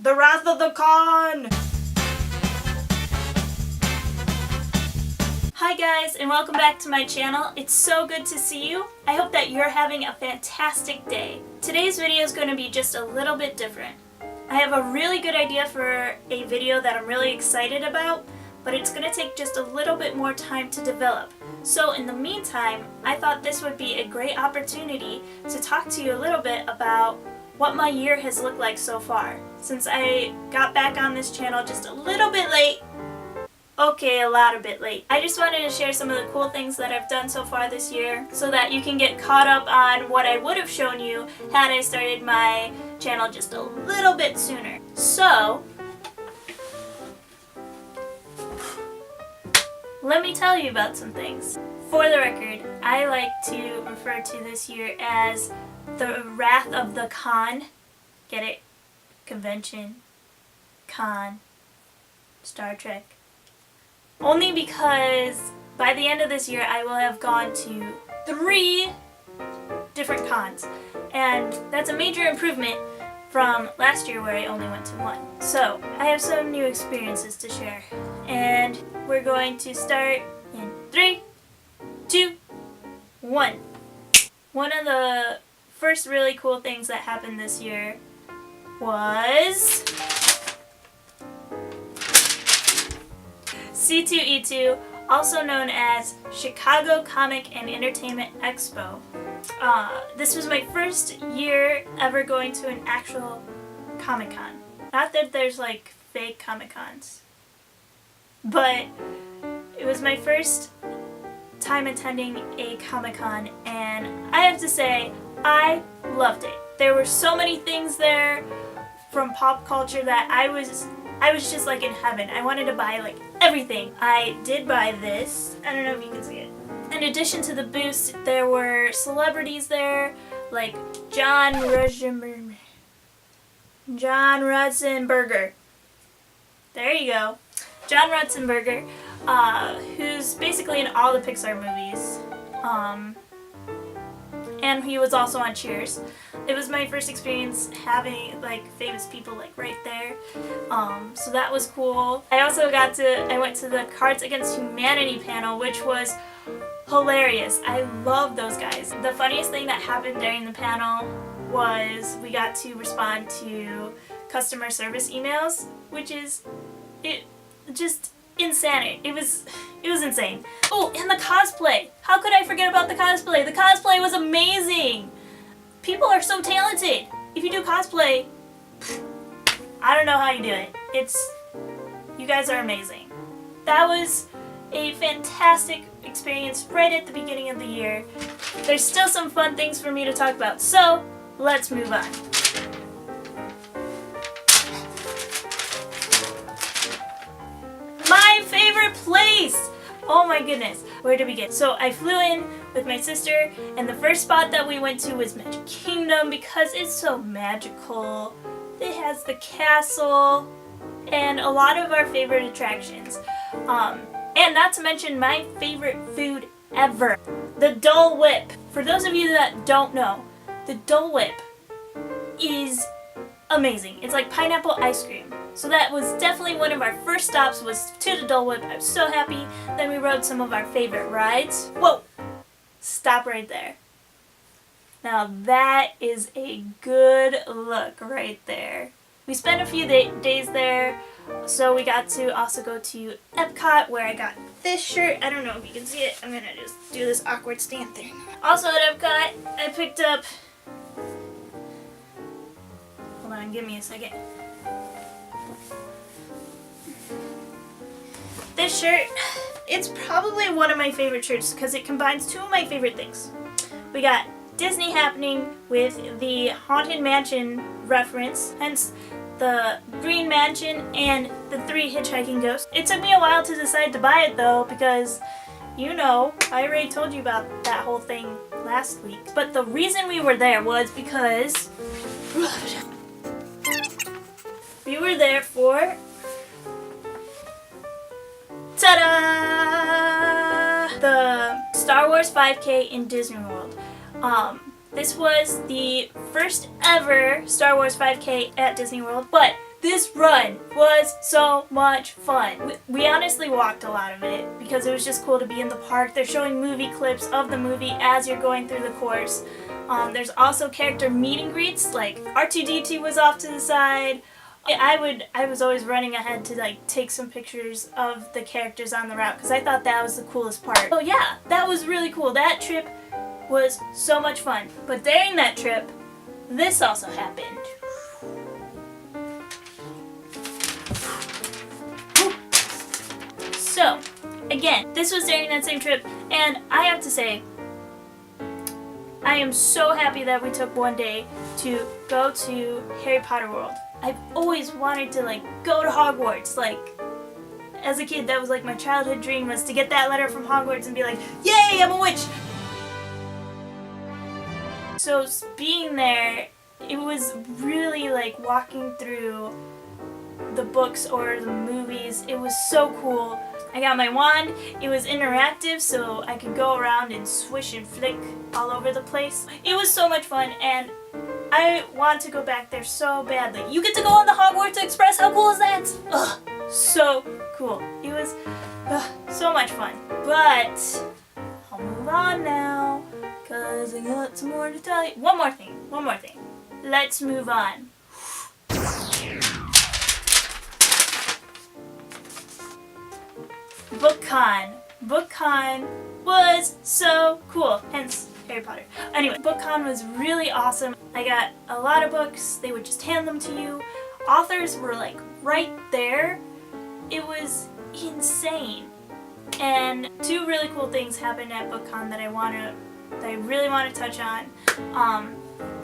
The Wrath of the Khan! Hi guys, and welcome back to my channel. It's so good to see you. I hope that you're having a fantastic day. Today's video is going to be just a little bit different. I have a really good idea for a video that I'm really excited about, but it's going to take just a little bit more time to develop. So in the meantime, I thought this would be a great opportunity to talk to you a little bit about what my year has looked like so far. Since I got back on this channel just a little bit late, okay, a lot bit late. I just wanted to share some of the cool things that I've done so far this year so that you can get caught up on what I would have shown you had I started my channel just a little bit sooner. So, let me tell you about some things. For the record, I like to refer to this year as the Wrath of the Khan. Get it? Convention. Khan. Star Trek. Only because by the end of this year I will have gone to 3 different cons. And that's a major improvement from last year where I only went to 1. So, I have some new experiences to share. And we're going to start in 3, 2, 1. One of the first really cool things that happened this year was C2E2, also known as Chicago Comic and Entertainment Expo. This was my first year ever going to an actual Comic-Con. Not that there's like fake Comic-Cons, but it was my first time attending a Comic-Con, and I have to say, I loved it. There were so many things there from pop culture that I was just like in heaven. I wanted to buy like everything. I did buy this. I don't know if you can see it. In addition to the booths, there were celebrities there like John Ratzenberger. There you go. John Ratzenberger, who's basically in all the Pixar movies. And he was also on Cheers. It was my first experience having like famous people like right there. So that was cool. I went to the Cards Against Humanity panel, which was hilarious. I love those guys. The funniest thing that happened during the panel was we got to respond to customer service emails, which is just insanity. It was insane. Oh, and the cosplay. How could I forget about the cosplay? The cosplay was amazing. People are so talented. If you do cosplay, I don't know how you do it. You guys are amazing. That was a fantastic experience right at the beginning of the year. There's still some fun things for me to talk about, so let's move on. My favorite place! Oh my goodness, where to begin? So I flew in with my sister, and the first spot that we went to was Magic Kingdom because it's so magical. It has the castle and a lot of our favorite attractions. And not to mention my favorite food ever, the Dole Whip. For those of you that don't know, the Dole Whip is amazing. It's like pineapple ice cream. So that was definitely one of our first stops, was to the Dole Whip. I was so happy. Then we rode some of our favorite rides. Whoa! Stop right there. Now that is a good look right there. We spent a few days there, so we got to also go to Epcot, where I got this shirt. I don't know if you can see it. I'm gonna just do this awkward stand thing. Also at Epcot, I picked up... Hold on, give me a second. This shirt, it's probably one of my favorite shirts because it combines 2 of my favorite things. We got Disney happening with the Haunted Mansion reference, hence the Green Mansion and the 3 hitchhiking ghosts. It took me a while to decide to buy it though because, you know, I already told you about that whole thing last week. But the reason we were there was because we were there for... Ta-da! The Star Wars 5K in Disney World. This was the first ever Star Wars 5K at Disney World, but This run was so much fun. We honestly walked a lot of it because it was just cool to be in the park. They're showing movie clips of the movie as you're going through the course. There's also character meet and greets, like R2-D2 was off to the side. I was always running ahead to like take some pictures of the characters on the route because I thought that was the coolest part. So yeah, that was really cool. That trip was so much fun. But during that trip, this also happened. So, again, this was during that same trip, and I have to say, I am so happy that we took one day to go to Harry Potter World. I've always wanted to like go to Hogwarts. Like, as a kid, that was like my childhood dream, was to get that letter from Hogwarts and be like, yay, I'm a witch! So being there, it was really like walking through the books or the movies. It was so cool. I got my wand. It was interactive, so I could go around and swish and flick all over the place. It was so much fun, and I want to go back there so badly. You get to go on the Hogwarts Express. How cool is that? Ugh, so cool. It was so much fun. But I'll move on now, because I got some more to tell you. One more thing. Let's move on. BookCon. BookCon was so cool, hence Harry Potter. Anyway, BookCon was really awesome. I got a lot of books. They would just hand them to you. Authors were like right there. It was insane. And two really cool things happened at BookCon that I really want to touch on.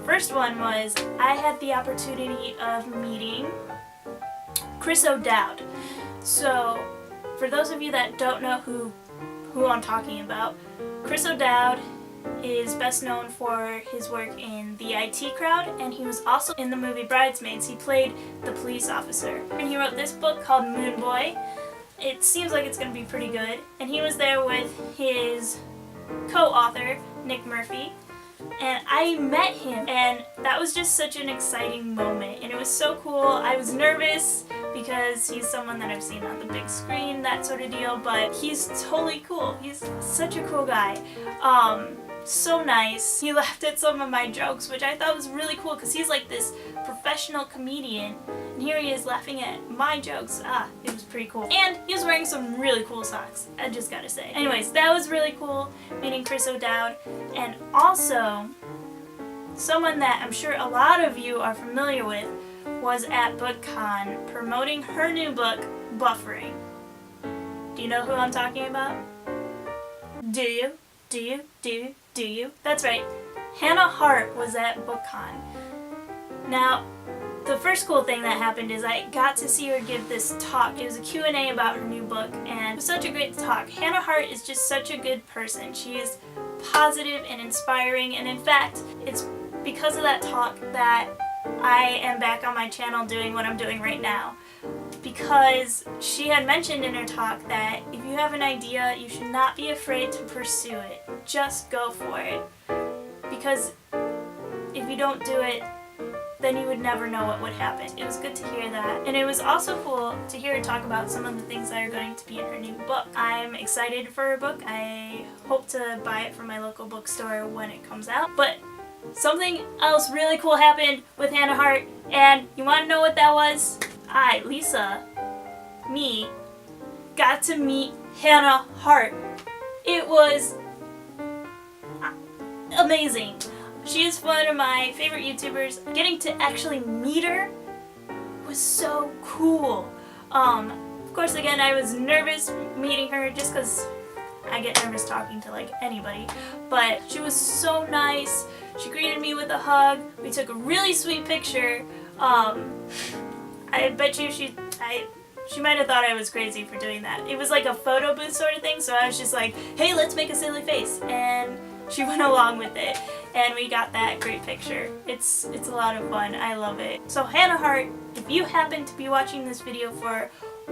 First one was I had the opportunity of meeting Chris O'Dowd. So, for those of you that don't know who I'm talking about, Chris O'Dowd is best known for his work in The IT Crowd, and he was also in the movie Bridesmaids. He played the police officer. And he wrote this book called Moon Boy. It seems like it's going to be pretty good. And he was there with his co-author, Nick Murphy. And I met him, and that was just such an exciting moment. And it was so cool. I was nervous because he's someone that I've seen on the big screen, that sort of deal, but he's totally cool. He's such a cool guy. So nice. He laughed at some of my jokes, which I thought was really cool because he's like this professional comedian, and here he is laughing at my jokes. It was pretty cool. And he was wearing some really cool socks, I just gotta say. Anyways, that was really cool, meeting Chris O'Dowd, and also someone that I'm sure a lot of you are familiar with was at BookCon promoting her new book, Buffering. Do you know who I'm talking about? Do you? Do you? That's right. Hannah Hart was at BookCon. Now, the first cool thing that happened is I got to see her give this talk. It was a Q&A about her new book, and it was such a great talk. Hannah Hart is just such a good person. She is positive and inspiring, and in fact, it's because of that talk that I am back on my channel doing what I'm doing right now. Because she had mentioned in her talk that if you have an idea, you should not be afraid to pursue it. Just go for it. Because if you don't do it, then you would never know what would happen. It was good to hear that. And it was also cool to hear her talk about some of the things that are going to be in her new book. I'm excited for her book. I hope to buy it from my local bookstore when it comes out. But something else really cool happened with Hannah Hart, and you want to know what that was? I, Lisa, got to meet Hannah Hart. It was amazing. She is one of my favorite YouTubers. Getting to actually meet her was so cool. Of course, again, I was nervous meeting her just because I get nervous talking to like anybody, but she was so nice. She greeted me with a hug. We took a really sweet picture. I bet you she might have thought I was crazy for doing that. It was like a photo booth sort of thing, so I was just like, hey, let's make a silly face. And she went along with it, and we got that great picture. It's a lot of fun. I love it. So Hannah Hart, if you happen to be watching this video for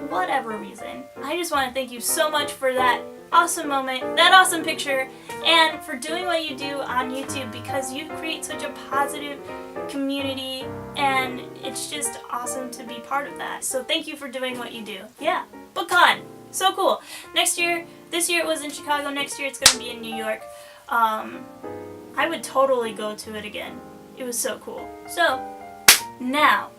whatever reason, I just want to thank you so much for that awesome moment, that awesome picture, and for doing what you do on YouTube, because you create such a positive community and it's just awesome to be part of that. So thank you for doing what you do. Yeah, BookCon, so cool. This year it was in Chicago. Next year it's going to be in New York. I would totally go to it again. It was so cool. So now,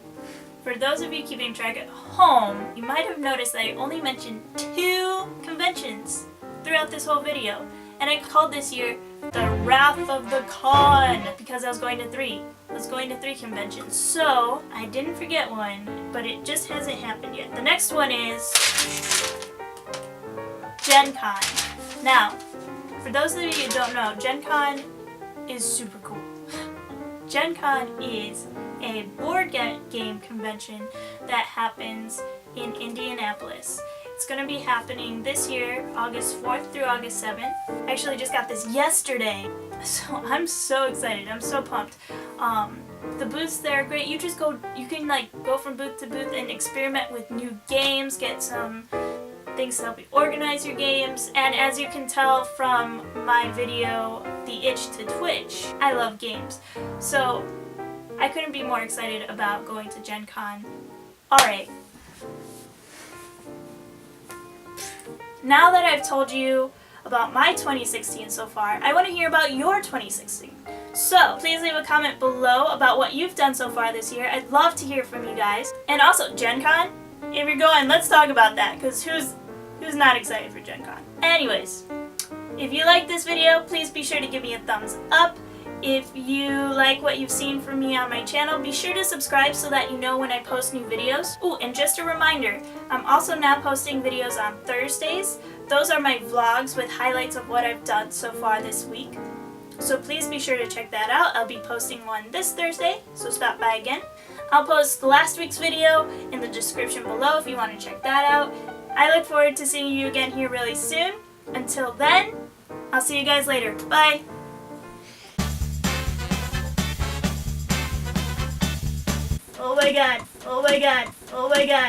for those of you keeping track at home, you might have noticed that I only mentioned 2 conventions throughout this whole video. And I called this year the Wrath of the Con because I was going to 3. I was going to 3 conventions. So I didn't forget one, but it just hasn't happened yet. The next one is Gen Con. Now, for those of you who don't know, Gen Con is super cool. Gen Con is a board game convention that happens in Indianapolis. It's going to be happening this year, August 4th through August 7th. I actually just got this yesterday, so I'm so excited. I'm so pumped. The booths there are great. You can like go from booth to booth and experiment with new games, get some things to help you organize your games, and as you can tell from my video, The Itch to Twitch, I love games. So I couldn't be more excited about going to Gen Con. Alright. Now that I've told you about my 2016 so far, I want to hear about your 2016. So please leave a comment below about what you've done so far this year. I'd love to hear from you guys. And also, Gen Con, if you're going, let's talk about that, because who's not excited for Gen Con? Anyways, if you like this video, please be sure to give me a thumbs up. If you like what you've seen from me on my channel, be sure to subscribe so that you know when I post new videos. Ooh, and just a reminder, I'm also now posting videos on Thursdays. Those are my vlogs with highlights of what I've done so far this week. So please be sure to check that out. I'll be posting one this Thursday, so stop by again. I'll post last week's video in the description below if you want to check that out. I look forward to seeing you again here really soon. Until then, I'll see you guys later. Bye! Oh my god, oh my god, oh my god.